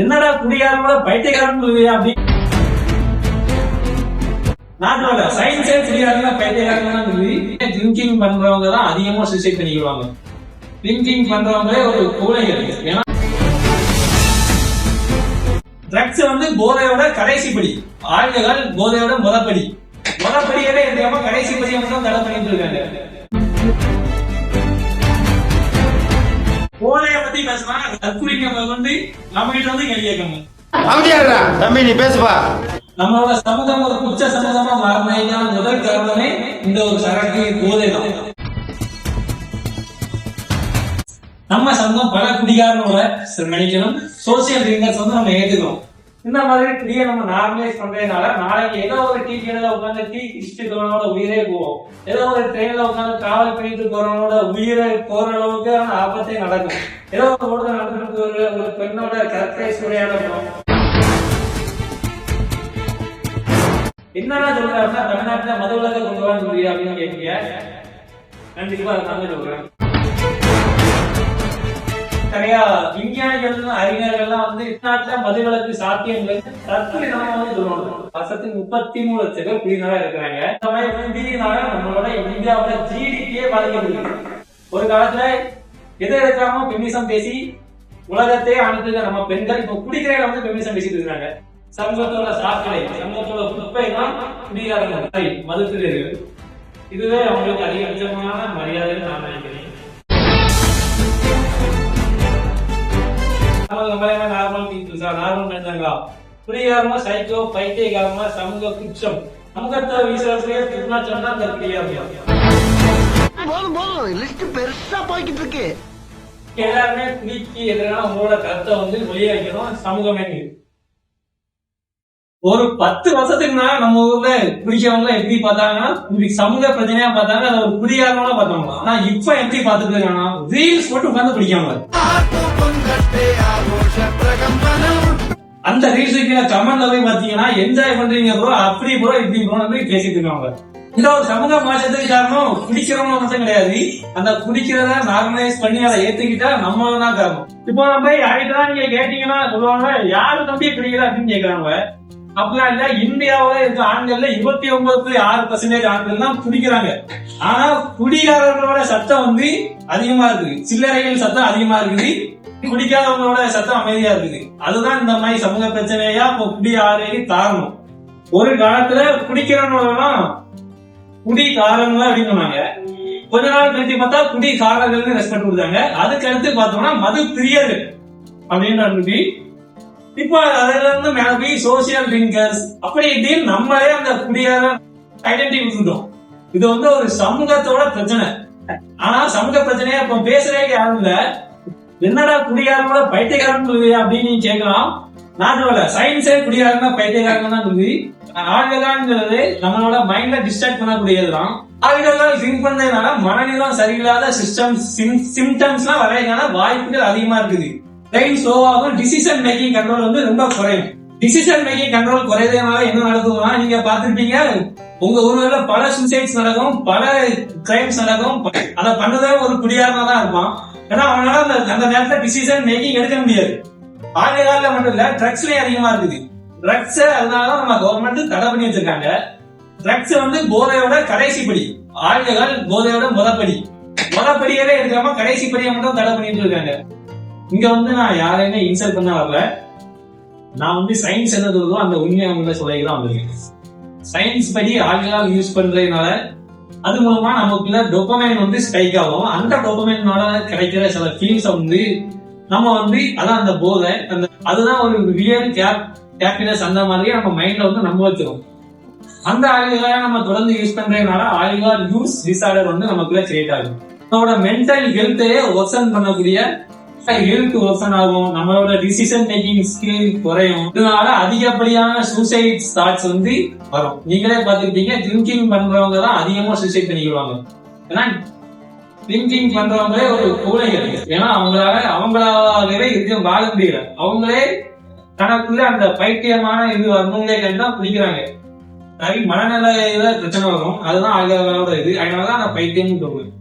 என்னடா குடிகாரங்கள பைத்தியக்காரன் அப்படி நாட்டோட சயின்ஸே குடிகாரங்கள பைத்தியக்காரன் சொல்லி ட்ரிங்கிங் பண்றவங்க தான் அதிகமா சூசைட் பண்ணிக்குவாங்க. ட்ரிங்கிங் பண்றவங்களே ஒரு கூலைகள். ஏன்னா ட்ரக்ஸ் போதையோட கடைசி படி, ஆழ்கள் போதையோட முதப்படி, முதப்படியே தெரியாம கடைசி படியை மட்டும் தடை பண்ணிட்டு இருக்காங்க. போதைய பத்தி பேசினா தற்குறிக்க நம்ம கிட்ட கேள்வி கேட்கணும். தம்பி நீ பேசுப்பா. நம்மளோட சமூகம் ஒரு குச்ச சமூகமா மாறின முதல் காரணமே இந்த ஒரு சரக்கு போதை தான். நம்ம சமூகம் பல குடிகாரனோட நினைக்கணும், சோசியல் ட்ரிங்கர்ஸ் நம்ம ஏத்துக்கணும். இந்த மாதிரி குடியை நம்ம நார்மலைஸ் பண்றதுனால நாளைக்கு ஏதோ ஒரு டீ கடையில உட்காந்து டீ குடிச்சிட்டு உயிரே போவோம். ஏதோ ஒரு ட்ரெயின்ல உட்காந்து டிராவல் பண்ணிட்டு போறவனோட உயிரை போற அளவுக்கு ஆபத்தே நடக்கும். ஏதோ ஒரு நடந்துட்டு ஒரு பெண்ணோட கரெக்டைஸ் உரையாடணும். என்னன்னா சொல்றாருன்னா தமிழ்நாட்டுல மத உலகத்தை கொண்டு வர முடியாது அப்படின்னு கேட்கீங்க. கண்டிப்பா அதை சொல்றேன். நிறைய விஞ்ஞானிகள் அறிஞர்கள்லாம் நாட்டுல மதுவிலக்கு சாத்தியங்கள் தற்கொலை சொல்லணும். வருஷத்துக்கு 33 லட்சம் பேர் குடிநரா இருக்கிறாங்க. நம்மளோட இந்தியாவோட ஜிடிபியே பாதிக்கப்படுது. ஒரு காலத்துல எதை எடுக்காம பெமினிசம் பேசி உலகத்தையே அனுப்புகிற நம்ம பெண்கள் இப்ப குடிக்கிறவங்க பெமினிசம் பேசிட்டு இருக்காங்க. சமூகத்தோட சாக்கடை, சமூகத்தோட குப்பை தான் குடிகாரர்கள், மதுப்பிரியர்கள். இதுவே அவங்களுக்கு அதிகபட்சமான மரியாதை நான் நினைக்கிறேன். குடிகாரமா சைக்கோ, பைத்தியகாரமா சமூக குற்றம், சமூகத்தை வீசுறதுலயே குற்றாச்சம் தான் இந்த குடிகாரம். எல்லாருமே குடிக்கு எதிரான உங்களோட கருத்தை வெளியே வைக்கணும். சமூகமே ஒரு 10 வருஷத்துக்கு நம்ம ஊர்ல குடிக்கிறவங்க எப்படி பார்த்தாங்கன்னா சமூக பிரச்சனையா பார்த்தாங்க, அதை ஒரு குடிகாரங்களா பார்த்தாங்க. ஆனா இப்ப எப்படி பார்த்துட்டு இருக்காங்கன்னா ரீல்ஸ் போட்டு உட்காந்து குடிக்காம அந்த ரீல்ஸுக்கு கமெண்ட்ல போய் பாத்தீங்கன்னா என்ஜாய் பண்றீங்க ப்ரோ, அப்படி ப்ரோ இப்படி ப்ரோ பேசிட்டு இருக்காங்க. இந்த ஒரு சமூக மாற்றத்துக்கு காரணம் குடிக்கிறவங்க மட்டும் கிடையாது, அந்த குடிக்கிறத நார்மலைஸ் பண்ணி அதை ஏத்துக்கிட்டா நம்ம தான் காரணம். இப்போ நம்ம ஆயிட்டுதான் நீங்க கேட்டீங்கன்னா சொல்லுவாங்க யாரு தம்பி குடிக்கிற அப்படின்னு கேட்கறாங்க. அப்படிலாம் இல்ல, இந்தியாவில இருக்க ஆண்கள்ல 29.6% ஆண்கள் தான் குடிக்கிறாங்க. ஆனா குடிகாரர்களோட சத்தம் அதிகமா இருக்குது, சில்லறைகள் சத்தம் அதிகமா இருக்குது, குடிக்காதவங்களோட சத்தம் அமைதியா இருக்குது. அதுதான் இந்த மாதிரி சமூக பிரச்சனையா குடி ஆரோக்கிய காரணம். ஒரு காலத்துல குடிக்கிறவங்களெல்லாம் குடிகாரங்க அப்படின்னு சொன்னாங்க. கொஞ்ச நாள் கழிச்சு பார்த்தா குடிகாரர்கள் ரெஸ்பெக்ட் கொடுத்தாங்க. அதுக்கு அடுத்து பார்த்தோம்னா மது பிரியர்கள் அப்படின்னு இப்ப அதுல இருந்து மேல போய் சோசியல் ட்ரிங்கர்ஸ் அப்படி இப்படின்னு நம்மளே அந்த குடியார ஐடென்டிட்டி விட்டுட்டோம். இது ஒரு சமூகத்தோட பிரச்சனை. ஆனா சமூக பிரச்சனையா இப்ப பேசுறே யாரும் இல்ல. என்னடா குடியாரங்களோட பைத்தியக்காரன் அப்படின்னு கேட்கலாம். நாட்டோட சயின்ஸே குடியாரங்க பைத்தியக்காரங்க தான் சொல்லி ஆழ்களாங்கிறது நம்மளோட மைண்ட்ல டிஸ்ட்ராக்ட் பண்ணக்கூடியதுதான். ஆழ்களால் திங்க் பண்ணதுனால மனநிலம் சரியில்லாத சிம்டம்ஸ் எல்லாம் வரையான வாய்ப்புகள் அதிகமா இருக்குது. பிரெயின் ஸ்லோவாகும், டிசிஷன் மேக்கிங் கண்ட்ரோல் ரொம்ப குறையும். டிசிஷன் மேக்கிங் கண்ட்ரோல் குறையதுனால என்ன நடக்குதுன்னா நீங்க பாத்துருப்பீங்க உங்க ஊர்ல பல சூசைட்ஸ் நடக்கும், பல கிரைம்ஸ் நடக்கும். அதை பண்ணதே ஒரு குடியாரமா தான் இருப்பான். ஏன்னா அவனால அந்த நேரத்துல டிசிஷன் மேக்கிங் எடுக்க முடியாது. ஆழ்கால மட்டும் இல்ல, ட்ரக்ஸ்லயும் அதிகமா இருக்குது. ட்ரக்ஸ் அதனாலதான் நம்ம கவர்மெண்ட் தடை பண்ணி வச்சிருக்காங்க. ட்ரக்ஸ் போதையோட கடைசி படி, ஆழ்கள் போதையோட முதப்படியே எடுக்காம கடைசி படியை மட்டும் தடை பண்ணிட்டு இருக்காங்க. இங்க நான் யாரையுமே இன்சல்ட் பண்ண வரல. நான் சயின்ஸ் என்ன சொல்றதோ அந்த உண்மையை சொல்லிதான் வந்திருக்கேன். சயின்ஸ் படி ஆல்கஹால் யூஸ் பண்றதுனால அது மூலமா நமக்குள்ள டோபமைன் ஸ்ட்ரைக் ஆகும். அந்த டோபமைனால கிடைக்கிற சில ஃபீல்ஸ் நம்ம அதான் அந்த போதை, அதுதான் ஒரு ரியல் ஹாப்பினஸ். அந்த மாதிரி நம்ம மைண்ட்ல நம்ப வச்சிரும். அந்த ஆல்கஹாலை நம்ம தொடர்ந்து யூஸ் பண்றதுனால ஆல்கஹால் யூஸ் டிசார்டர் நமக்குள்ள கிரியேட் ஆகும். நம்மளோட மென்டல் ஹெல்த்தையே ஒர்சன் பண்ணக்கூடிய ஹெல்த் ஒர்சன் ஆகும். நம்மளோட டிசிஷன் மேக்கிங் ஸ்கில் குறையும். இதனால அதிகப்படியான சூசைட் தாட்ஸ் வரும். நீங்களே பாத்துக்கிட்டீங்க, ட்ரிங்கிங் பண்றவங்க தான் அதிகமா சூசைட் பண்ணிக்குவாங்க. ஏன்னா ட்ரிங்கிங் பண்றவங்களே ஒரு கூலைகள். ஏன்னா அவங்களாவே இது வாழ முடியல. அவங்களே தனக்குள்ள அந்த பைத்தியமான இது வரவங்களே கண்டுதான் குடிக்கிறாங்க. நிறைய மனநிலையில பிரச்சனை வரும். அதுதான் ஆழ்களோட இது. அதனாலதான் நான் பைத்தியம் சொல்றேன்.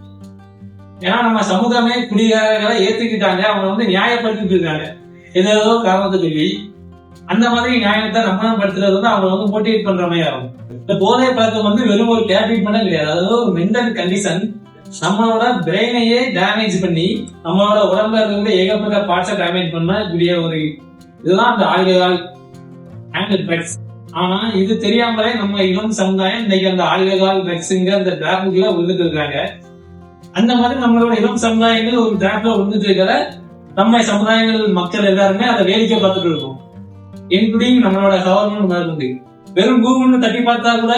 ஏன்னா நம்ம சமூகமே குடிகாரர்களை ஏத்துக்கிட்டாங்க, அவங்க நியாயப்படுத்திட்டு இருக்காங்க. ஏதோ காரணத்தை சொல்லி அந்த மாதிரி நியாயத்தை நம்மளும் படுத்துறது வந்து அவங்க வந்து மோட்டிவேட் பண்ற மாதிரி ஆகும். இந்த போதை பழக்கம் வந்து வெறும் ஒரு கேபிட் பண்ண கிடையாது, அதாவது ஒரு மென்டல் கண்டிஷன். நம்மளோட பிரெயினையே டேமேஜ் பண்ணி நம்மளோட உடம்புல இருந்து ஏகப்பட்ட பார்ட்ஸை டேமேஜ் பண்ண கூடிய ஒரு இதுதான் அந்த ஆல்கஹால் அண்ட் ட்ரக்ஸ். ஆனா இது தெரியாமலே நம்ம இளம் சமுதாயம் இன்னைக்கு அந்த ஆல்கஹால் ட்ரக்ஸுங்க அந்த டிராப்ல விழுந்துட்டு இருக்காங்க. அந்த மாதிரி நம்மளோட இளம் சமுதாயங்கள் ஒரு டிராப்ல விழுந்துட்டு இருக்கிற நம்ம சமுதாயங்கள் மக்கள் எல்லாருமே அதை வேடிக்கை பார்த்துட்டு இருக்கோம், இன்க்ளூடிங் நம்மளோட கவர்மெண்ட் மேற்கொண்டு. வெறும் கூகுள்னு தட்டி பார்த்தா கூட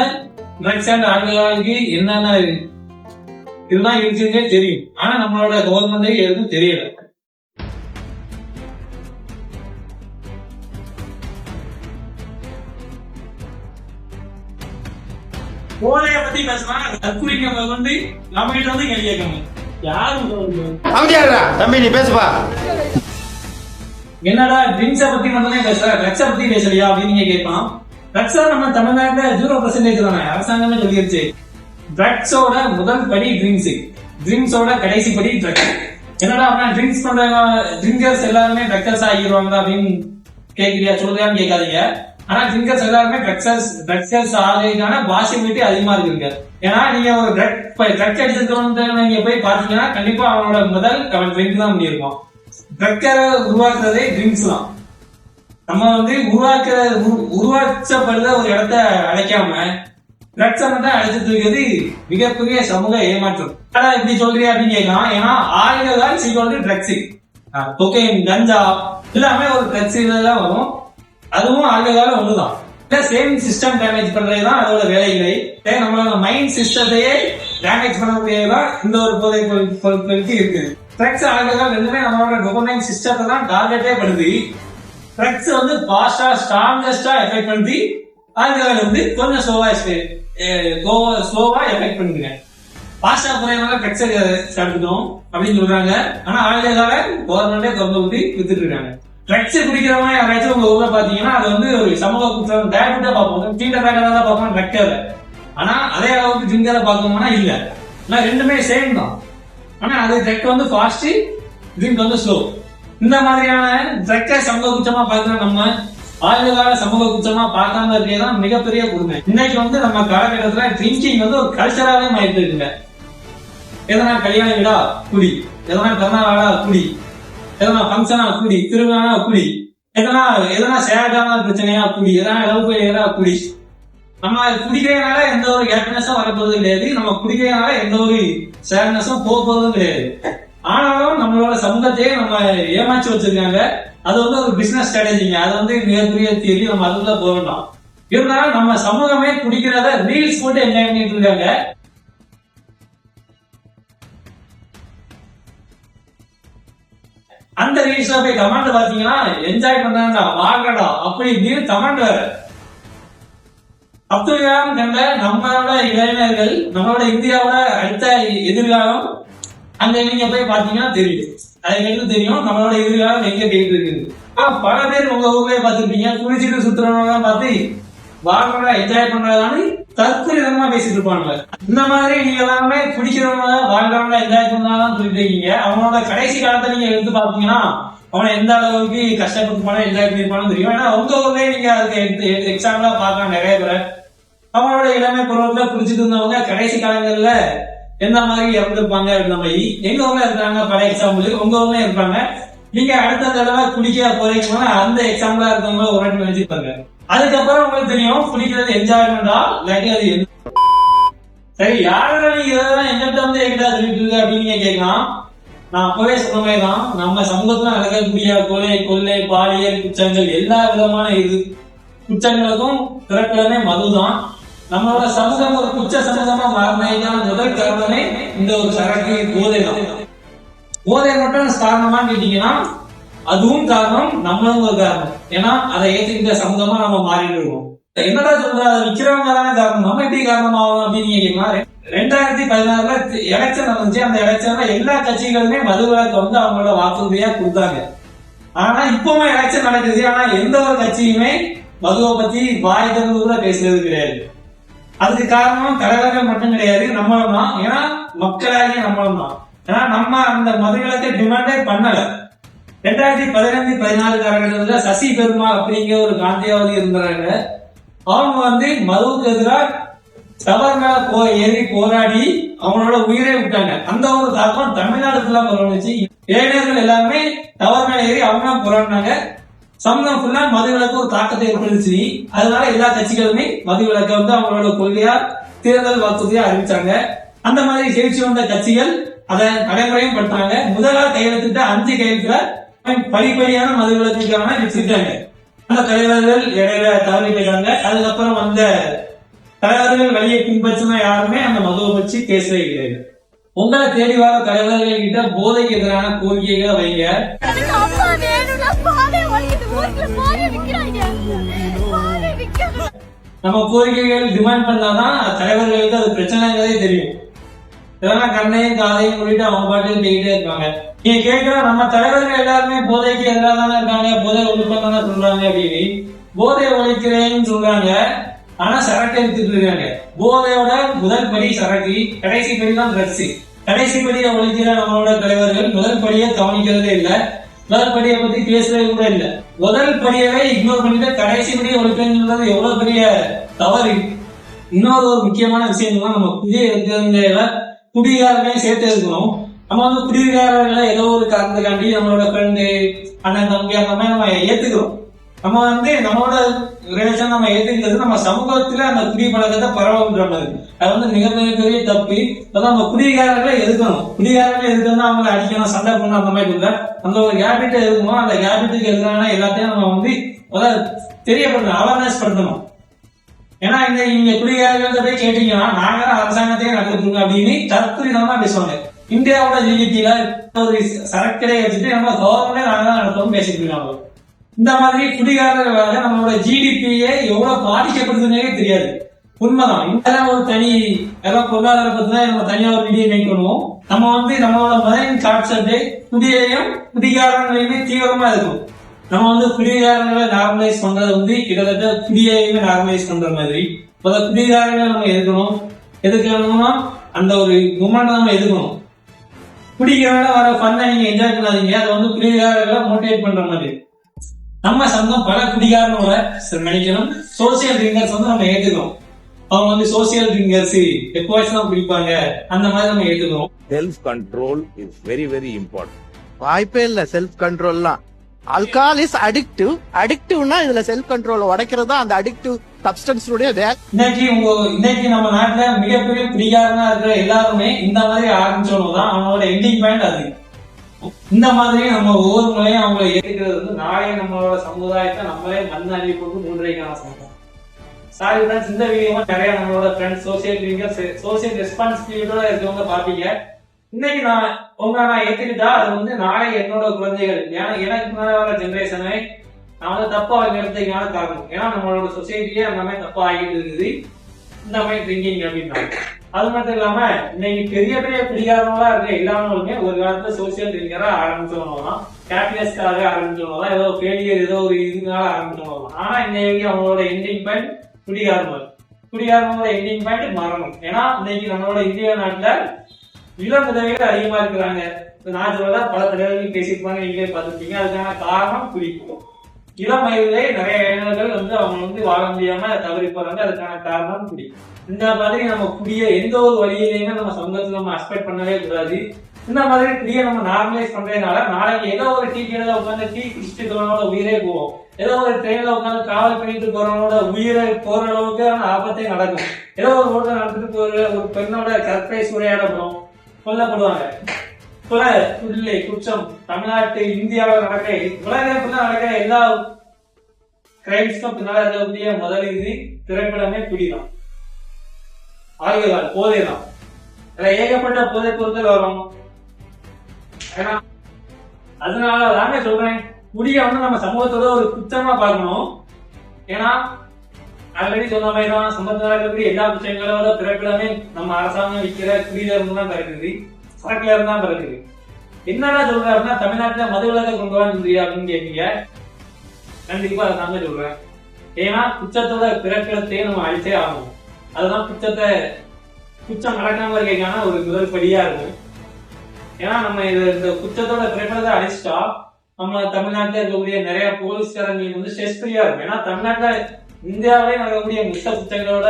ட்ரக்ஸ் அண்ட் ஆல்கஹாலுக்கு என்னென்ன இதுதான் இருக்குன்னே தெரியும். ஆனா நம்மளோட கவர்மெண்டே எதுவும் தெரியல. போதைய பத்தி பேசினா தற்குறிக்க வந்து நம்ம கிட்ட வந்து கேள்வி கேட்காங்க, யாரும் தம்பி நீ பேசுப்பா. என்னடா ட்ரிங்க்ஸ பத்தி மட்டும் பேசுற, ட்ரக்ஸ பத்தி பேசலையா அப்படின்னு நீங்க கேட்கலாம். ட்ரக்ஸா நம்ம தமிழ்நாட்டுல 0% தானே, அரசாங்கமே சொல்லிருச்சு. ட்ரக்ஸோட முதல் படி ட்ரிங்க்ஸ், ட்ரிங்க்ஸோட கடைசி படி ட்ரக்ஸ். என்னடா அப்படின்னா ட்ரிங்க்ஸ் பண்றவங்க ட்ரிங்கர்ஸ் எல்லாருமே ட்ரக்ஸர்ஸ் ஆகிடுவாங்க அப்படின்னு கேட்கறியா, சொல்றியான்னு கேட்காதீங்க. ஆனா ட்ரிங்கர்ஸ் எல்லாருமே ட்ரக்ஸர்ஸ் ஆகிறதுக்கான பாசிபிலிட்டி அதிகமா இருக்கு. ஏன்னா நீங்க ஒரு ட்ரக் அடிச்சிருக்கவங்க நீங்க போய் பாத்தீங்கன்னா கண்டிப்பா அவனோட முதல் அவன் ட்ரிங்க் தான் முடியிருக்கும். ட்ரக்கரை உருவாக்குறதே ட்ரிங்க்ஸ் தான். நம்ம வந்து உருவாக்கப்படுற ஒரு இடத்த அடைக்காம ட்ரக்ஸை மட்டும் அழைச்சிட்டு இருக்கிறது மிகப்பெரிய சமூக ஏமாற்றம். இப்படி சொல்றியா அப்படின்னு கேட்கலாம். ஏன்னா ஆல்கஹால் சீக்கிரம் ட்ரக்ஸ், கொக்கைன், கஞ்சா எல்லாமே ஒரு ட்ரக்ஸ் தான் வரும். அதுவும் ஆல்கஹால் ஒண்ணுதான். சேம் சிஸ்டம் டேமேஜ் பண்றதுதான் அதோட வேலைகளை. நம்மளோட மைண்ட் சிஸ்டத்தையே டேமேஜ் பண்ணக்கூடியதான் இந்த ஒரு போதை பொருட்களுக்கு இருக்குது. ட்ரக்ஸ் ஆல்கஹால் ரெண்டுமே நம்மளோட டோபமைன் சிஸ்டத்தை தான் டார்கெட்டே பண்ணுது. ட்ரக்ஸ் வந்து ஃபாஸ்டா ஸ்ட்ராங்கஸ்டா எஃபெக்ட் பண்ணி ஆல்கஹால் வந்து கொஞ்சம் ஸ்லோவா எஃபெக்ட் பண்ணுங்க. ஃபாஸ்டா போறதுனால ட்ரக்ஸ் எடுத்துட்டோம் அப்படின்னு சொல்றாங்க. ஆனா ஆல்கஹால கவர்மெண்டே திறந்து ஊத்தி வித்துட்டு இருக்காங்க. ட்ரக்ஸ் குடிக்கிறவங்க யாராச்சும் உங்க ஊர்ல பாத்தீங்கன்னா அது வந்து ஒரு சமூக குற்றம் டேரக்டா பார்ப்போம், தீண்டதாக தான் பார்ப்போம் ட்ரக்டர். ஆனா அதே அளவுக்கு ட்ரிங்கரை பார்க்கணும்னா இல்ல, ரெண்டுமே சேம் தான். ஆனா அது ட்ரக் வந்து ஃபாஸ்ட், ட்ரிங்க் வந்து ஸ்லோ. இந்த மாதிரியான ட்ரக்கை சமூக குற்றமா பார்க்கிற நம்ம ஆல்கஹால சமூக குற்றமா பார்க்காம இருக்கேதான் மிகப்பெரிய கொடுமை. இன்னைக்கு வந்து நம்ம காலகட்டத்துல ட்ரிங்கிங் வந்து ஒரு கல்ச்சராவே மாறிட்டு இருக்குங்க. எதனா கல்யாண விழா குடி, எதனா பிறந்தநாளா குடி, எதனா பங்கனா குடி, திருவிழா குடி, எதனா சேடான பிரச்சனையா குடி, எதனா லவ் குடி. நம்ம குடிக்கிறதுனால எந்த ஒரு ஹாப்பினஸும் வரப்போறது கிடையாது, நம்ம குடிக்கிறதுனால எந்த ஒரு சேட்னஸும் போறதும் கிடையாது. ஆனாலும் நம்மளோட சமூகத்தையே நம்ம ஏமாற்றி வச்சிருக்காங்க. அது வந்து ஒரு பிசினஸ் ஸ்ட்ராட்டஜிங்க, அது வந்து மிகப்பெரிய தேதி. நம்ம அதுக்குள்ள போகலாம். இருந்தாலும் நம்ம சமூகமே குடிக்கிறத ரீல்ஸ் போட்டு என்ஜாய் பண்ணிட்டு இருக்காங்க. அந்த ரீல்ஸ்ல போய் கமெண்ட் பாத்தீங்கன்னா என்ஜாய் பண்றாங்க, வாழ்றடா அப்படி இப்படின்னு கமெண்ட் வேற. அப்துல் கலாம் கண்ட நம்மளோட இளைஞர்கள், நம்மளோட இந்தியாவோட அடுத்த எதிர்காலம் அங்க நீங்க போய் பாத்தீங்கன்னா தெரியும். அது தெரியும் நம்மளோட எதிர்காலம் எங்க போயிட்டு இருக்குது. பல பேர் உங்க ஊர்லயே பாத்துருப்பீங்க, குளிச்சுட்டு சுத்துறவங்க பார்த்து வாழ்றதா என்ஜாய் பண்றதான்னு தற்கொலைதனமா பேசிட்டு இருப்பாங்க. இந்த மாதிரி நீங்க எல்லாமே குடிக்கிறவங்க வாழ்றவங்க என்ஜாய் பண்ணாதான் சொல்லிட்டு இருக்கீங்க. அவனோட கடைசி காலத்தை நீங்க எடுத்து பாத்தீங்கன்னா அவனை எந்த அளவுக்கு கஷ்டப்பட்டு என்ஜாய் பண்ணிருப்பானு தெரியும். ஏன்னா உங்க ஊர்லயே நீங்க அதுக்கு எக்ஸாம்பிளா பார்க்கலாம். நிறைய பேர் அவனோட இளமை பருவத்துல குடிச்சிட்டு இருந்தவங்க கடைசி காலங்கள்ல எந்த மாதிரி இறந்துருப்பாங்க அப்படின்ற மாதிரி எங்க ஊர்ல இருக்காங்க. பல எக்ஸாம்பிள் உங்க ஊர்ல இருப்பாங்க. நீங்க அடுத்த தடவை குடிக்க போறீங்கன்னா அந்த எக்ஸாம்பிளா இருக்கவங்க ஒரு வாட்டி நினைச்சிருப்பாங்க. அதுக்கப்புறம் உங்களுக்கு தெரியும் குடிக்கிறது என்ஜாய்மெண்டா இல்லாட்டி அது சரி. யாரும் நீங்க இதெல்லாம் எங்கிட்ட வந்து எங்கிட்ட சொல்லிட்டு இருக்கு அப்படின்னு கேட்கலாம். நான் அப்பவே சொன்ன மாதிரிதான் நம்ம சமூகத்துல நடக்கக்கூடிய கொள்ளை பாலியல் குற்றங்கள் எல்லா விதமான குற்றங்களுக்கும் பிறப்பிடமே மதுதான். நம்மளோட சமூகம் ஒரு குற்ற சமூகமா மாறினதுக்கான முதல் காரணமே இந்த ஒரு சரக்கு போதை தான். போதை மட்டும் காரணமா கேட்டீங்கன்னா அதுவும் காரணம், நம்மளும் ஒரு காரணம். ஏன்னா அதை ஏற்றுக்கிட்ட சமூகமா நம்ம மாறிட்டு இருக்கோம். என்னடா சொல்ற, அதை விற்கிறவங்க தானே காரணம், நம்ம எப்படி காரணமாகும் அப்படின்னு கேட்கலாம். 2016 எலெக்ஷன் வந்துச்சு. அந்த எலெக்ஷன்ல எல்லா கட்சிகளுமே மதுவிலக்கு வந்து அவங்களோட வாக்குறுதியா கொடுத்தாங்க. ஆனா இப்பவுமே எலெக்ஷன் நடக்குது. ஆனா எந்த ஒரு கட்சியுமே மதுவை பத்தி வாய் திறந்து கூட பேசுறது கிடையாது. அதுக்கு காரணம் தலைவர்கள் மட்டும் கிடையாது, நம்மளும் தான். ஏன்னா மக்களாகிய நம்மளும் தான். ஏன்னா நம்ம அந்த மதுவிலக்கை டிமாண்டே பண்ணல. 2015-16 காலகட்டத்துல சசி பெருமாள் அப்படிங்கிற ஒரு காந்தியாவதி இருந்தாங்க. அவங்க வந்து மதுவுக்கு எதிராக டவர் மேல ஏறி போராடி அவங்களோட உயிரை விட்டாங்க. அந்த ஒரு தாக்கம் தமிழ்நாடு ஃபுல்லா பரவச்சு. இளைஞர்கள் எல்லாருமே டவர் மேல ஏறி அவங்க போராடினாங்க. சமூகம் ஃபுல்லா மது விலக்கு ஒரு தாக்கத்தை ஏற்படுத்தி, அதனால எல்லா கட்சிகளுமே மது விலக்கை வந்து அவங்களோட கொள்கையா தேர்தல் வாக்குறுதியா அறிவிச்சாங்க. அந்த மாதிரி ஜெயிச்சு வந்த கட்சிகள் அதை நடைமுறையும் படுத்தாங்க. முதலாக கையெழுத்திட்ட 5 கையெழுத்துல படிப்படியான மது விலக்குக்கான வச்சிருக்காங்க. அந்த தலைவர்கள் இடையில தவறி போயிட்டாங்க. அதுக்கப்புறம் வந்த தலைவர்கள் வழியை பின்பற்றினா யாருமே அந்த மதுவை வச்சு பேசவே கிடையாது. உங்களை தேடி வர தலைவர்கள் கிட்ட போதைக்கு எதிரான கோரிக்கைகளை வைங்க. நம்ம கோரிக்கைகள் டிமாண்ட் பண்ணாதான் தலைவர்களுக்கு அது பிரச்சனைங்கிறதே தெரியும். இதெல்லாம் கண்ணையும் காதையும் சொல்லிட்டு அவங்க பாட்டுக்கு போயிட்டே இருக்காங்க. நீங்க கேட்கிற நம்ம தலைவர்கள் எல்லாருமே போதைக்கு எதிராக தானே இருக்காங்க, போதை ஒழிப்பம் தானே சொல்றாங்க அப்படின்னு. போதை ஒழிக்கிறேன்னு சொல்றாங்க, ஆனா சரக்கு எடுத்துட்டு இருக்காங்க. போதையோட முதல் படி சரக்கு, கடைசி படி தான் ட்ரக்ஸ். கடைசி படியை ஒழிக்கிற நம்மளோட தலைவர்கள் முதல் படியை கவனிக்கிறதே இல்லை, முதல் படியை பத்தி பேசுறது கூட இல்லை. முதல் படியவே இக்னோர் பண்ணிட்டு கடைசி படியை ஒழிக்கிறது எவ்வளவு பெரிய தவறு. இன்னொரு ஒரு முக்கியமான விஷயம் தான், நம்ம புதிய இருக்கிற குடிகாரர்களையும் சேர்த்து இருக்கணும். நம்ம வந்து குடிகாரர்களை ஏதோ ஒரு காரணத்துக்காண்டி நம்மளோட ஃப்ரெண்டு, அண்ணன், தம்பி அந்த மாதிரி நம்ம ஏத்துக்கிறோம். நம்ம வந்து நம்மளோட ரிலேஷன் நம்ம ஏத்துக்கிறது நம்ம சமூகத்துல அந்த குடி பழக்கத்தை பரவன்ற மாதிரி. அது வந்து மிகப்பெரிய தப்பு. அதான் நம்ம குடிகாரர்களை எதிர்க்கணும். குடிகாரர்களை எதிர்க்கணும், அவங்களை அடிக்கணும், சண்டை பண்ணணும் அந்த மாதிரி இல்லை. அந்த ஒரு ஹேபிட்டை இருக்கணும். அந்த ஹேபிட்டுக்கு எதிரான எல்லாத்தையும் நம்ம வந்து தெரியப்படுத்தணும், அவேர்னஸ் படுத்தணும். ஏன்னா இங்க குடிகாரர்கள் போய் கேட்டீங்கன்னா நாங்க அரசாங்கத்தையே நடத்திருக்கோம் அப்படின்னு தற்கொலைமா பேசுவாங்க. இந்தியாவோட ஜிடிபியில ஒரு சரக்கடையை வச்சுட்டு நம்ம கவர்மெண்டே நாங்க தான் நடத்தவும் பேசிட்டு இருக்காங்க. இந்த மாதிரி குடிகாரர்களால நம்மளோட ஜிடிபியே எவ்வளவு பாதிக்கப்படுதுன்னே தெரியாது. உண்மைதான். இதெல்லாம் ஒரு தனி எல்லாம் பொருளாதார பத்தினா நம்ம தனியா ஒரு வீடியோ மேக் பண்ணுவோம். நம்ம வந்து நம்மளோட மைண்ட் கான்செப்ட் குடியையும் குடிகாரங்களையுமே தீவிரமா இருக்கும். நம்ம வந்து குடிகாரங்களை நார்மலைஸ் பண்றது வந்து கிட்டத்தட்ட குடியையுமே நார்மலைஸ் பண்ற மாதிரி. குடிகாரங்களை நம்ம எதுக்கணும்னா அந்த ஒரு மூமெண்ட் நம்ம எதுக்கணும். குடிக்கிறவங்க வர பண்ண நீங்க என்ஜாய் பண்ணாதீங்க, அதை வந்து குடிகாரர்களை மோட்டிவேட் பண்ற மாதிரி. நம்ம சங்கம் பல குடிகாரனோட நினைக்கணும். சோசியல் ட்ரிங்கர்ஸ் வந்து நம்ம ஏத்துக்கணும். அவங்க வந்து சோசியல் ட்ரிங்கர்ஸ் எப்போவாச்சும் தான் குடிப்பாங்க, அந்த மாதிரி நம்ம ஏத்துக்கணும். Self control is very very important. வாய்ப்பே இல்ல செல்ஃப் கண்ட்ரோல்லாம். Alcohol is addictive. அடிக்டிவ்னா இதுல செல்ஃப் கண்ட்ரோல் உடைக்கிறது தான் அந்த அடிக்டிவ் சப்ஸ்டன்ஸ் உடைய வேலை. இன்னைக்கு நம்ம நாட்டுல மிகப்பெரிய குடிகாரனா இருக்கிற எல்லாருமே இந்த மாதிரி ஆரம்பிச்சவங்க தான் அவங்களோட எண்டிங் பாயிண்ட் அது. இந்த மாதிரி நம்ம ஒவ்வொரு முறையும் அவங்களை ஏற்கிறது வந்து நாளை நம்மளோட சமுதாயத்தை நம்மளே மண் அள்ளி போட்டு மூன்றைக்கான சம்பவம். சாரி ஃப்ரெண்ட்ஸ், இந்த வீடியோமா நிறைய நம்மளோட ஃப்ரெண்ட்ஸ் சோசியல் ரெஸ்பான்சிபிலிட்டியோட இருக்கவங்க பாப்பீங்க. இன்னைக்கு நான் ஏத்துக்கிட்டா அது வந்து நாளை என்னோட குழந்தைகள், ஏன்னா எனக்கு மேல வர ஜெனரேஷனை நான் வந்து தப்பா நிறுத்திக்கான காரணம். ஏன்னா நம்மளோட சொசைட்டியே அந்த மாதிரி தப்பா ஆகிட்டு இருக்குது இந்த மாதிரி ட்ரிங்கிங் அப்படின்னா. அது மட்டும் இல்லாம இன்னைக்கு பெரிய பெரிய குடிகாரங்களா இருக்க எல்லாருமே ஒரு காலத்துல சோசியல் ட்ரிங்கரா ஆரம்பிச்சவங்க தான், ஹாப்பினஸ்க்காக ஆரம்பிச்சவங்க தான், ஏதோ ஃபெயிலியர் ஏதோ ஒரு இதுனால ஆரம்பிச்சவங்க தான். ஆனா இன்னைக்கு அவங்களோட எண்டிங் பாயிண்ட் குடிகாரங்களோட எண்டிங் பாயிண்ட் மரணம். ஏன்னா இன்னைக்கு நம்மளோட இந்திய நாட்டுல இளம் விதவைகள் அதிகமா இருக்கிறாங்க. நான் சொல்ல பல தலைவர்கள் பேசியிருப்பாங்க, நீங்களே பார்த்துருப்பீங்க. அதுக்கான காரணம் குடிக்கும். இளம் வயதிலே நிறைய இளைஞர்கள் வந்து அவங்க வந்து வாழ முடியாம தவறி போறாங்க. அதுக்கான காரணம் குடி. இந்த மாதிரி நம்ம குடிய எந்த ஒரு வழியிலையுமே நம்ம சமூகத்துல நம்ம எக்ஸ்பெக்ட் பண்ணவே கூடாது. இந்த மாதிரி குடியை நம்ம நார்மலைஸ் பண்றதுனால நாளைக்கு ஏதோ ஒரு டீ கடையில உட்காந்து டீ குடிச்சிட்டு இருக்கிறவனோட உயிரே போவோம். ஏதோ ஒரு ட்ரெயின்ல உட்காந்து காவல் பண்ணிட்டு இருக்கிறவனோட உயிரை போற அளவுக்கு ஆபத்தே நடக்கும். ஏதோ ஒரு ரோட்ல நடந்துட்டு போற ஒரு பெண்ணோட கற்பை சூறையாடப்படும், கொல்லப்படுவாங்க. கொலை, கொள்ளை, குற்றம் தமிழ்நாட்டு இந்தியாவில் நடக்க உலகத்துல நடக்கிற எல்லா கிரைம்ஸ்க்கும் பின்னால இருக்கக்கூடிய முதல் இது திரைப்படமே குடிதான், ஆகியவாள் போதை தான். அதுல ஏகப்பட்ட போதை பொருட்கள் வரும். ஏன்னா அதனால தாங்க சொல்றேன், குடிய வந்து நம்ம சமூகத்தோட ஒரு குற்றமா பார்க்கணும். ஏன்னா ஆல்ரெடி சொன்ன மாதிரி தான் சம்பந்தமாக இருக்கக்கூடிய எல்லா விஷயங்களோட திரைப்படமே நம்ம அரசாங்கம் விற்கிற குடியில இருந்து தான் பிறக்குது, சரக்குல இருந்து தான் பிறக்குது. என்னடா சொல்றாருன்னா தமிழ்நாட்டுல மது விலக்கை கொண்டு வந்தியா அப்படின்னு கேட்டீங்க. கண்டிப்பா அதை தாங்க சொல்றேன். ஏன்னா குற்றத்தோட பிறப்பிடத்தையே நம்ம அழிச்சே ஆகணும். அதுதான் குற்றம் நடக்காம இருக்கான ஒரு முதல் படியா இருக்கும். ஏன்னா நம்ம இந்த குற்றத்தோட பிறப்பிடத்தை அழிச்சிட்டா நம்ம தமிழ்நாட்டில் இருக்கக்கூடிய நிறைய போலீஸ்காரங்க வந்து ஸ்ட்ரெஸ் ஃப்ரீயா இருக்கும். ஏன்னா தமிழ்நாட்டுல இந்தியாவிலே நடக்கக்கூடிய மொத்த குற்றங்களோட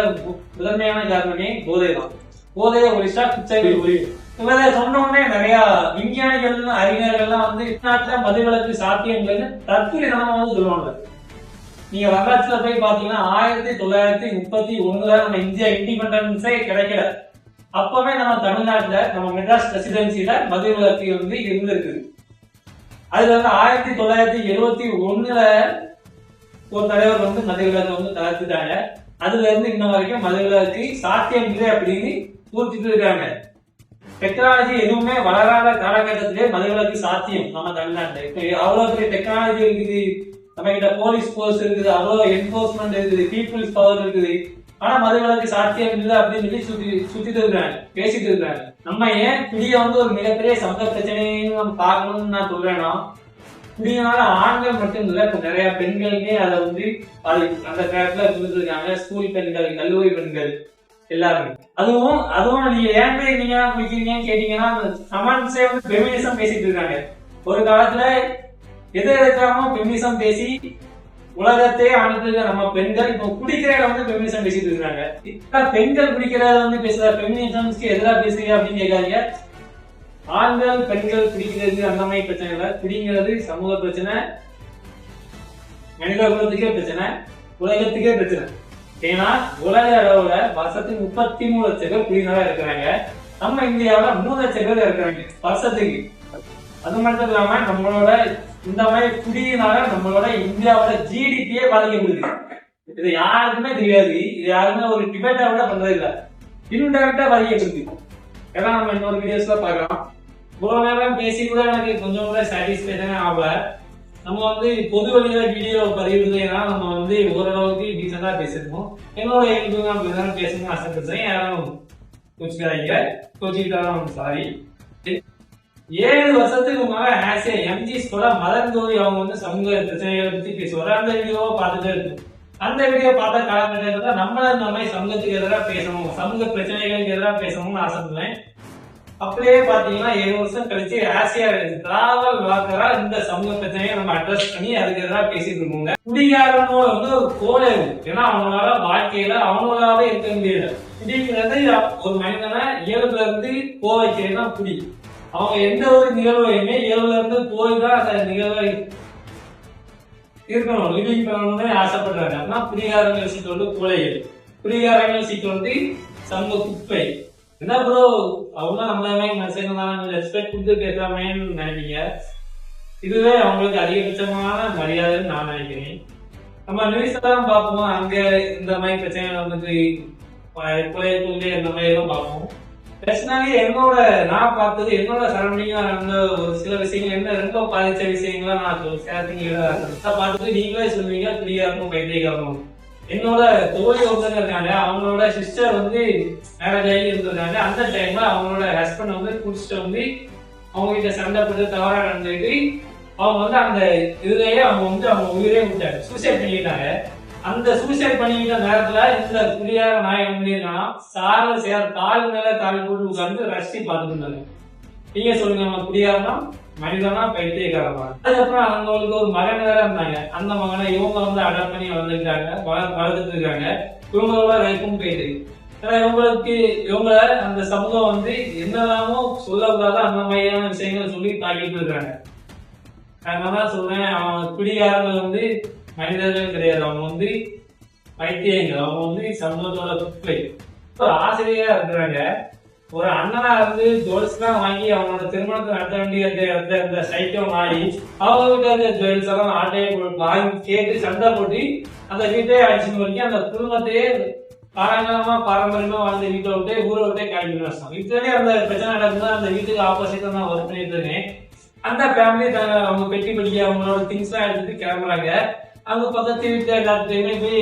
முதன்மையான காரணமே போதை தான். போதையை ஒழிச்சா குற்றங்கள் ஒழியும். இவரை சொன்னோடனே நிறைய விஞ்ஞானிகள் அறிஞர்கள்லாம் வந்து நாட்டுல மதுவிலக்கு சாத்தியங்கள்னு தற்கொலைதனமா வந்து சொல்லுவாங்க. நீங்க வரலாற்றுல போய் பாத்தீங்கன்னா 1931 நம்ம இந்தியா இண்டிபெண்டன்ஸே கிடைக்கல. அப்பவே நம்ம தமிழ்நாட்டுல நம்ம மெட்ராஸ் பிரசிடென்சில மதுவிலக்கு வந்து இருந்திருக்குது. அதுல வந்து 1971 ஒரு தலைவர் வந்து மதுவிலக்கு வந்து தளர்த்துட்டாங்க. அதுல இருந்து இன்ன வரைக்கும் மதுவிலக்கு சாத்தியம் இல்லை அப்படின்னு கூறிட்டு இருக்காங்க. டெக்னாலஜி எதுவுமே வளராத காலகட்டத்திலே மதுவிலக்கு சாத்தியம் நம்ம தமிழ்நாட்டுல. இப்ப அவ்வளவு பெரிய டெக்னாலஜி இருக்குது, நம்ம கிட்ட போலீஸ் போர்ஸ் இருக்குது, அவ்வளவு என்போர்ஸ்மெண்ட் இருக்குது, பீப்புள்ஸ் பவர் இருக்குது. ஆனா மதுவிலக்கு சாத்தியம் இல்லை அப்படின்னு சொல்லி சுத்திட்டு இருக்காங்க, பேசிட்டு இருக்காங்க. நம்ம ஏன் குடிய வந்து ஒரு மிகப்பெரிய சமூக பிரச்சனைன்னு நம்ம பார்க்கணும்னு நான் சொல்றேன்னா, குடியினால ஆண்கள் மட்டும் இல்ல, இப்ப நிறைய பெண்களுக்கே அதை வந்து அந்த காலத்துல இருக்காங்க. ஸ்கூல் பெண்கள், கல்லூரி பெண்கள் எல்லாருமே. அதுவும் நீங்க ஏன் நீங்க குடிக்கிறீங்கன்னு கேட்டீங்கன்னா, சமன்ஸே வந்து பெமினிசம் பேசிட்டு இருக்காங்க. ஒரு காலத்துல எதை எடுக்காம பெமினிசம் பேசி உலகத்தையே ஆண்டுட்டு நம்ம பெண்கள் இப்ப குடிக்கிறத வந்து பெமினிசம் பேசிட்டு இருக்காங்க. இப்ப பெண்கள் குடிக்கிறத வந்து பேசுற பெமினிசம்ஸ்க்கு எதிராக பேசுறீங்க அப்படின்னு கேட்காதீங்க. ஆண்கள் பெண்கள் குடிக்கிறது அந்த மாதிரி பிரச்சனை இல்லை. குடிங்கிறது சமூக பிரச்சனை, மனித குலத்துக்கே பிரச்சனை, உலகத்துக்கே பிரச்சனை. ஏன்னா உலக அளவுல வருஷத்துக்கு 33 லட்சம் பேர் குடிநோயா இருக்கிறாங்க. நம்ம இந்தியாவில 3 லட்சம் பேர் இருக்கிறாங்க வருஷத்துக்கு. அது மட்டும் இல்லாம நம்மளோட இந்த மாதிரி குடியினால நம்மளோட இந்தியாவோட ஜிடிபியே பாதிக்கப்படுது. இது யாருக்குமே தெரியாது. இது யாருமே ஒரு டிபேட்டா கூட பண்றது இல்லை. இன்டெரக்டா பாதிக்கப்படுது. ஏன்னா நம்ம இன்னொரு வீடியோஸ்ல பார்க்கலாம். இவ்வளவு நேரம் பேசி கூட எனக்கு கொஞ்சம் கூட சாட்டிஸ்பேக்ஷன் ஆகல. நம்ம வந்து பொது வழியில வீடியோ பதிவுனா நம்ம வந்து ஓரளவுக்கு டீசெண்டா பேசிருக்கோம். என்னோட இயல்பு நான் இப்படிதான் பேசணும்னு ஆசைப்படுறேன். யாரும் கோச்சிக்காதீங்க, கோச்சிக்கிட்டாலும் சாரி. 7 வருஷத்துக்கு முன்னால ஆஸ் எம்ஜிஸ் கூட மதன் ஜோதி அவங்க வந்து சமூக பிரச்சனைகளை பத்தி பேசுவாரு. அந்த வீடியோவை பார்த்துட்டே இருக்கும். அந்த வீடியோ பார்த்த காலகட்டத்தில் நம்மள இந்த மாதிரி சமூகத்துக்கு எதிராக பேசணும், சமூக பிரச்சனைகளுக்கு எதிராக பேசணும்னு ஆசைப்படுவேன். அப்படியே பாத்தீங்கன்னா 7 வருஷம் கழிச்சு ஆசியா டிராவல் வாக்கரா இந்த சமூக பிரச்சனையை நம்ம அட்ரஸ் பண்ணி அதுக்கு எதிராக பேசிட்டு இருக்கோங்க. குடிகாரனோ வந்து ஒரு கோலை, ஏன்னா அவங்களால வாழ்க்கையில அவங்களாவே இருக்க முடியல. குடிங்கிறது ஒரு மனிதனை இயல்புல இருந்து போவைக்கிறதுனா குடி. அவங்க எந்த ஒரு நிகழ்வையுமே இயல்புல இருந்து போய் தான் அந்த நிகழ்வை இருக்கணும், லிவிங் பண்ணணும்னு ஆசைப்படுறாங்க. அப்படின்னா குடிகாரங்கள் சீட்டு வந்து கோலைகள், குடிகாரங்கள் சீட்டு வந்து சமூக குப்பை. என்ன ப்ரோ அவங்க நம்மளவே ரெஸ்பெக்ட் கொடுத்து பேசலாமேன்னு நினைப்பீங்க. இதுவே அவங்களுக்கு அதிகபட்சமான மரியாதைன்னு நான் நினைக்கிறேன். நம்ம நியூஸ் எல்லாம் பார்ப்போம், அங்க இந்த மாதிரி பிரச்சனைகள் வந்துட்டு கொலை இந்த மாதிரி எல்லாம் பார்ப்போம். பர்சனலி நான் பார்த்தது என்னோட சரௌண்டிங்கா நடந்த ஒரு சில விஷயங்கள் என்ன ரொம்ப பாதிச்ச விஷயங்களா நான் பார்த்துட்டு நீங்களே சொல்லுவீங்க குடியாரணும் பைத்தியக்காரணும். என்னோட தோழி ஒருத்தங்க இருக்காங்க, அவங்களோட சிஸ்டர் வந்து மேரேஜ் ஆகி இருந்திருக்காங்க. அந்த டைம்ல அவங்களோட ஹஸ்பண்ட் வந்து குடிச்சிட்டு வந்து அவங்க கிட்ட சண்டை போட்டு தவறா நடந்துட்டு அவங்க வந்து அந்த இதுலயே அவங்க உயிரே விட்டாங்க, சூசைட் பண்ணிக்கிட்டாங்க. அந்த சூசைட் பண்ணிக்கிட்ட நேரத்துல இந்த குடியார நாயகம் பண்ணிருக்காங்க, சாரல் கால் மேல கால் போட்டு உட்கார்ந்து ரசி பார்த்துட்டு இருந்தாங்க. நீங்க சொல்லுங்க, நம்ம குடியாரனா மனிதனா பைத்தியக்காரமா? அதுக்கப்புறம் அவங்களுக்கு ஒரு மகன் வேற இருந்தாங்க. அந்த மகனை இவங்க வந்து அடாப்ட் பண்ணி வளர்ந்துருக்காங்க, வளர்த்துட்டு இருக்காங்க. இவங்களோட லைஃபும் போயிட்டு ஏன்னா இவங்கள அந்த சமூகம் வந்து என்னெல்லாமோ சொல்லக்கூடாத அந்த மாதிரியான விஷயங்களை சொல்லி தாக்கிட்டு இருக்காங்க. அதனாலதான் சொல்றேன், அவன் குடிகாரங்கள் வந்து மனிதர்கள் கிடையாது, அவங்க வந்து பைத்தியங்கள், அவங்க வந்து சமூகத்தோட குப்பை. ஒரு ஆசிரியரா இருக்கிறாங்க, ஒரு அண்ணனா இருந்து ஜுவல்ஸ் எல்லாம் வாங்கி அவனோட திருமணத்தை நடத்த வேண்டிய அந்த சைக்கிள் வாங்கி அவங்க கிட்ட இருந்த ஜுவல்ஸ் எல்லாம் ஆட்டையை வாங்கி கேட்டு சண்டை போட்டு அந்த வீட்டையே அடிச்சுன்னு வரைக்கும் அந்த குடும்பத்தையே காலங்காலமா பாரம்பரியமா வாழ்ந்த வீட்டை விட்டு ஊரை விட்டே கிளம்பி வச்சோம். இப்பவே அந்த பிரச்சனை நடக்குது, அந்த வீட்டுக்கு ஆப்போசிட்டா நான் ஒர்க் பண்ணிட்டு இருக்கேன். அந்த ஃபேமிலி அவங்க பெட்டி படிக்க அவங்களோட திங்ஸ் எல்லாம் எடுத்துட்டு கிளம்புறாங்க. அவங்க பக்கத்து வீட்டுல எல்லாத்துலயுமே போய்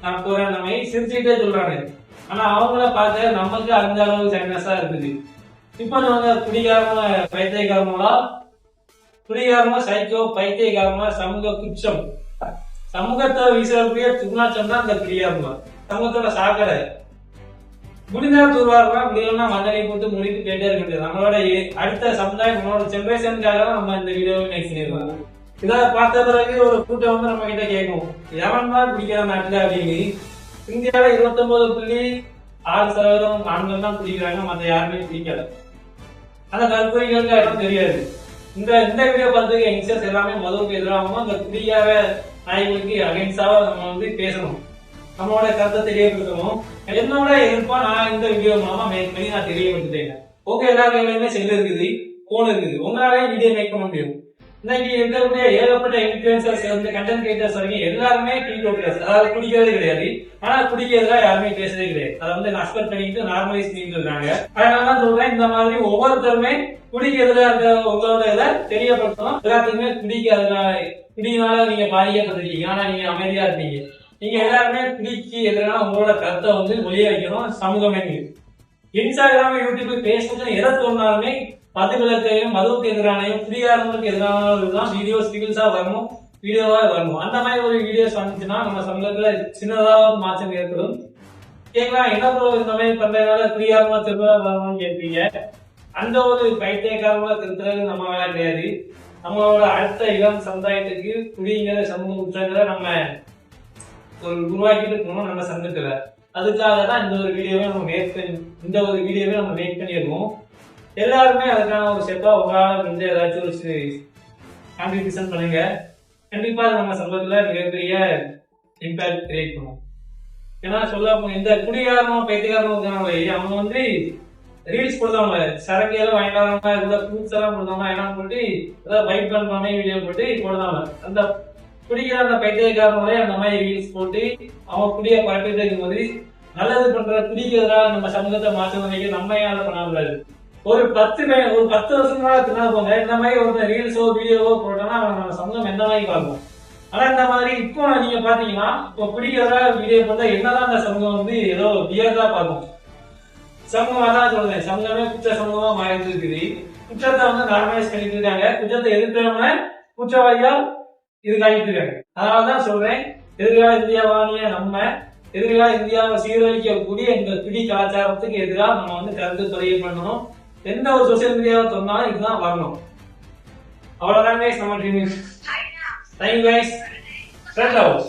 நான் போறேன் அந்த மாதிரி சிரிச்சுக்கிட்டே சொல்றாங்க. ஆனா அவங்கள பார்த்து நமக்கு அந்த அளவு சைனஸா இருக்குது. இப்ப நாங்க குடிகாரமா பைத்தியகாரமா, குடிகாரமா சைக்கோ, பைத்தியகாரமா சமூக குற்றம், சமூகத்தை வீசக்கூடிய துர்நாற்றம் தான் அந்த குடிகாரமா, சமூகத்தோட சாக்கடை. முடிஞ்சா தூர்வாரமா, முடியலன்னா மண்ணலை போட்டு முடிட்டு கேட்டே இருக்க முடியாது. நம்மளோட அடுத்த சமுதாயம், நம்மளோட ஜெனரேஷனுக்காக நம்ம இந்த வீடியோவை மேக் பண்ணிருக்கோம். இதை பார்த்த பிறகு ஒரு கூட்டம் வந்து நம்ம கிட்ட கேட்கும் எவன் தான் குடிக்கிற நாட்டுல அப்படின்னு. இந்தியாவில 29.6% ஆண்கள் தான் குடிக்கிறாங்க, மற்ற யாருமே குடிக்கல. அந்த கற்பனைகளுக்கு எனக்கு தெரியாது. இந்த வீடியோ பார்த்து யங்ஸ்டர்ஸ் எல்லாமே மதுவுக்கு எதிராகவும் அந்த குடியார நாய்களுக்கு அகைன்ஸ்டாவா நம்ம வந்து பேசணும், நம்மளோட கருத்தை தெரியப்படுத்தணும். என்னோட எதிர்ப்பா நான் இந்த வீடியோ மூலமா மேக் பண்ணி நான் தெரியப்படுத்திட்டேன். ஓகே, எல்லா கையிலுமே செல் இருக்குது, போன் இருக்குது, உங்களாலே வீடியோ மேக் பண்ண முடியும். இன்னைக்கு இருக்கக்கூடிய ஏகப்பட்ட இன்ஃபுளுசர்ஸ் வந்து கண்டென்ட் கிரியேட்டர்ஸ் வரைக்கும் எல்லாருமே டீ டோக்கர்ஸ், அதாவது குடிக்கிறதே கிடையாது. ஆனா குடிக்கிறதுல யாருமே பேசுறதே கிடையாது. அதை வந்து நஷ்டம் பண்ணிட்டு நார்மலைஸ் பண்ணிட்டு இருக்காங்க. அதனாலதான் சொல்றேன், இந்த மாதிரி ஒவ்வொருத்தருமே குடிக்கிறதுல இருக்க உங்களோட இதை தெரியப்படுத்தணும். எல்லாத்துக்குமே குடியினால நீங்க பாதிக்கப்பட்டிருக்கீங்க, ஆனா நீங்க அமைதியா இருப்பீங்க. நீங்க எல்லாருமே குடிக்கு எதிரான உங்களோட கருத்தை வந்து ஒளிய வைக்கணும். சமூகமே இன்ஸ்டாகிராம், யூடியூப், பேஸ்புக் எதை தோணாலுமே மதுவிலக்கையும் மதுவுக்கு எதிரானையும் குடியாரங்களுக்கு எதிரானதான் வீடியோ ஸ்டில்ஸா வரணும், வீடியோவா வரணும். அந்த மாதிரி ஒரு வீடியோஸ் வந்துச்சுன்னா நம்ம சமூகத்துல சின்னதாக மாற்றம் ஏற்படும். கேட்கலாம், என்ன ப்ரோ இந்த மாதிரி பண்றதுனால குடியாரமா திரும்ப வரணும்னு கேட்பீங்க. அந்த ஒரு பைத்தியக்காரமா திருத்துறது நம்ம வேலை கிடையாது. நம்மளோட அடுத்த இளம் சமுதாயத்துக்கு குடிங்கிற சமூக குற்றங்களை நம்ம ஒரு உருவாக்கிட்டு இருக்கணும் நம்ம சங்கத்துல. அதுக்காக தான் இந்த ஒரு வீடியோவை நம்ம மேக் பண்ணியிருக்கோம். எல்லாருமே அதுக்கான ஒரு ஸ்டெப்பா உங்களால வந்து ஏதாச்சும் ஒரு கான்ட்ரிபியூஷன் பண்ணுங்க. கண்டிப்பா நம்ம சமூகத்துல மிகப்பெரிய இம்பாக்ட் கிரியேட் பண்ணும். ஏன்னா சொல்ல இந்த குடிகாரமும் பைத்தியக்காரமும் இருக்காங்களே, அவங்க வந்து ரீல்ஸ் கொடுத்தவங்க சரக்கு ஏதோ வாங்கிட்டு வரவங்க, ஏதாவது ஃப்ரூட்ஸ் எல்லாம் கொடுத்தவங்க, என்ன போட்டு ஏதாவது பைக் பண்றவங்க வீடியோ போட்டு கொடுத்தாங்க. அந்த குடிக்கிற அந்த பைத்தியக்காரங்களே அந்த மாதிரி ரீல்ஸ் போட்டு அவங்க குடிய பரப்பிட்டு இருக்கும் போது நல்லது பண்ற குடிக்கிறதா நம்ம சமூகத்தை மாற்ற நினைக்க நம்ம யாரும் பண்ணாமல் ஒரு 10 வருஷங்களா தின்னா போங்க இந்த மாதிரி ஒரு ரீல்ஸோ வீடியோவோ போட்டோம்னா நம்ம சமூகம் எந்த மாதிரி பார்க்கும். ஆனா இந்த மாதிரி இப்போ நீங்க பாத்தீங்கன்னா இப்போ குடிக்கிறதா வீடியோ போட்டா என்னதான் அந்த சமூகம் வந்து ஏதோ வியர்தா பார்க்கும். சமூகம் அதான் சொல்றேன், சமூகமே குற்ற சமூகமா மாறிட்டு இருக்குது. குற்றத்தை வந்து நார்மலைஸ் பண்ணிட்டு இருக்காங்க, குற்றத்தை எதிர்க்கிறவங்க குற்றவாளியா இதுக்காகிட்டு இருக்காங்க. அதனாலதான் சொல்றேன், எதிர்கால இந்தியாவானிய நம்ம எதிர்கால இந்தியாவை சீரழிக்கக்கூடிய இந்த குடி கலாச்சாரத்துக்கு எதிராக நம்ம வந்து கருத்து பதிவு பண்ணணும். எந்த ஒரு சோசியல் மீடியாவை சொன்னாலும் இதுதான் வரணும். அவ்வளவுதான் கைஸ் நம்ம dream. Thank you guys. Friend house.